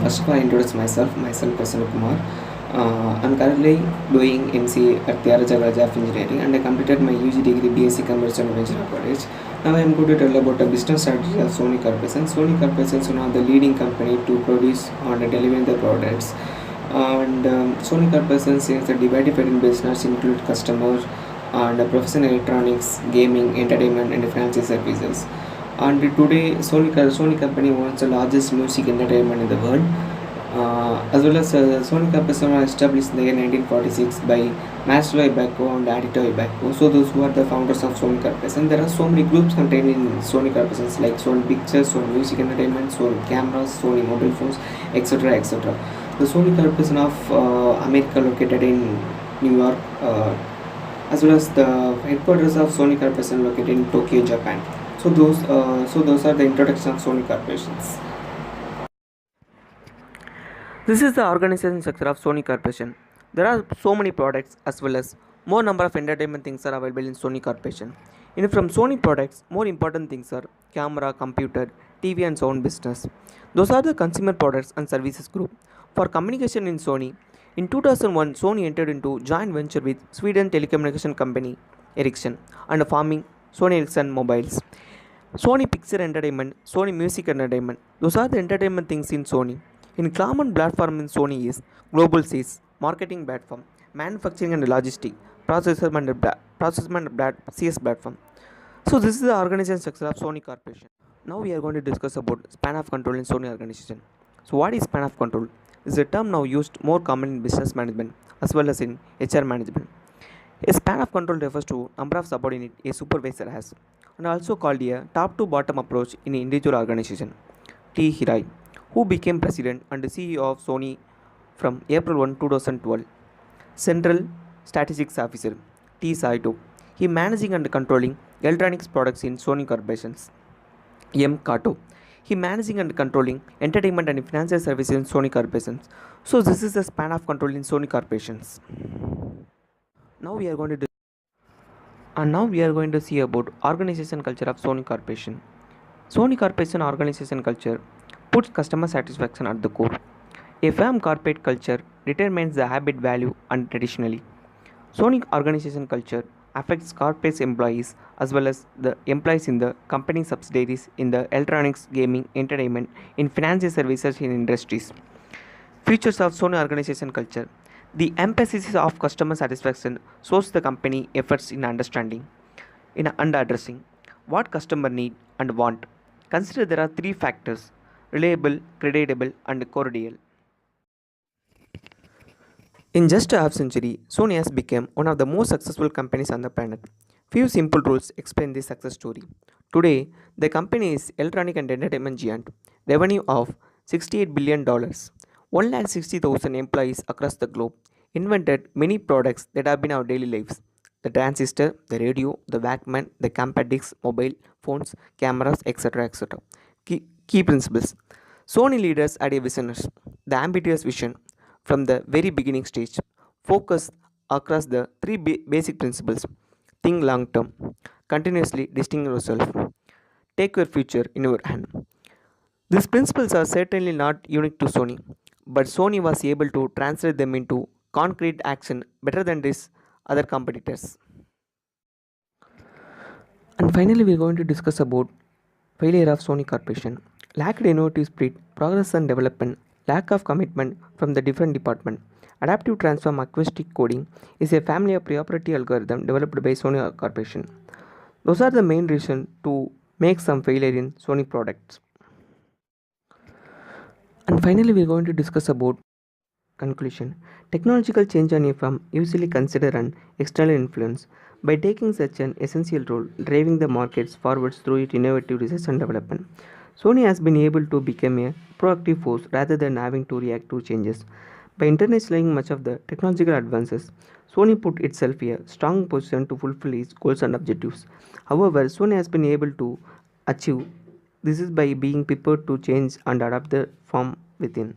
First of all, I introduce myself. Myself, Prasanna Kumar. I'm currently doing MCA at Tyagaraja College of Engineering, and I completed my UG degree BSc Commerce and Venture College. Now I am going to tell about the business strategy of Sony Corporation. Sony Corporation is one of the leading company to produce and deliver the products. And Sony Corporation is the divided in business include customer and professional electronics, gaming, entertainment, and financial services. And today, Sony company owns the largest music entertainment in the world. As well as Sony Corporation was established in the year 1946 by Master Ibako and Adito Ibako. So those who are the founders of Sony Corporation. There are so many groups contained in Sony Corporations like Sony Pictures, Sony Music Entertainment, Sony Cameras, Sony Mobile Phones, etc. etc. The Sony Corporation of America located in New York, as well as the headquarters of Sony Corporation located in Tokyo, Japan. So those are the introduction of Sony Corporations. This is the organization structure of Sony Corporation. There are so many products as well as more number of entertainment things are available in Sony Corporation. From Sony products, more important things are camera, computer, TV and sound business. Those are the consumer products and services group. For communication in Sony, in 2001 Sony entered into joint venture with Sweden telecommunication company Ericsson and forming Sony Ericsson Mobiles. Sony Picture Entertainment, Sony Music Entertainment. Those are the entertainment things in Sony. In common platform in Sony is global sales, marketing platform, manufacturing and logistics, processment CS platform. So this is the organization structure of Sony Corporation. Now we are going to discuss about span of control in Sony organization. So what is span of control? Is a term now used more common in business management as well as in HR management. A span of control refers to number of subordinates a supervisor has, and also called a top to bottom approach in an individual organization. T. Hirai, who became president and CEO of Sony from April 1, 2012. Central Statistics Officer T. Saito, he managing and controlling electronics products in Sony Corporations. M. Kato, he managing and controlling entertainment and financial services in Sony Corporations. So this is the span of control in Sony Corporations. Now we are going to see about organization culture of Sony Corporation. Sony Corporation organization culture puts customer satisfaction at the core. A firm corporate culture determines the habit, value, and traditionally. Sony organization culture affects corporate employees as well as the employees in the company subsidiaries in the electronics, gaming, entertainment, in financial services in industries. Features of Sony organization culture. The emphasis of customer satisfaction shows the company efforts in understanding and addressing what customer need and want. Consider there are three factors: reliable, credible, and cordial. In just a half century, Sony has become one of the most successful companies on the planet. Few simple rules explain this success story. Today, the company is electronic and entertainment giant. Revenue of $68 billion. 160,000 employees across the globe. Invented many products that have been our daily lives. The transistor, the radio, the Walkman, the compact discs, mobile phones, cameras, etc. etc. Key principles. Sony leaders are a visionaries. The ambitious vision from the very beginning stage. Focus across the three basic principles. Think long term. Continuously distinguish yourself. Take your future in your hand. These principles are certainly not unique to Sony, but Sony was able to translate them into concrete action better than these other competitors. And finally, we are going to discuss about failure of Sony Corporation. Lacked innovative spirit, progress and development, lack of commitment from the different department. Adaptive transform acoustic coding is a family of proprietary algorithm developed by Sony Corporation. Those are the main reasons to make some failure in Sony products. And finally, we are going to discuss about conclusion. Technological change on a firm usually consider an external influence by taking such an essential role, driving the markets forwards through its innovative research and development. Sony has been able to become a proactive force rather than having to react to changes. By internationalizing much of the technological advances, Sony put itself in a strong position to fulfill its goals and objectives. However, Sony has been able to achieve this is by being prepared to change and adapt the from within.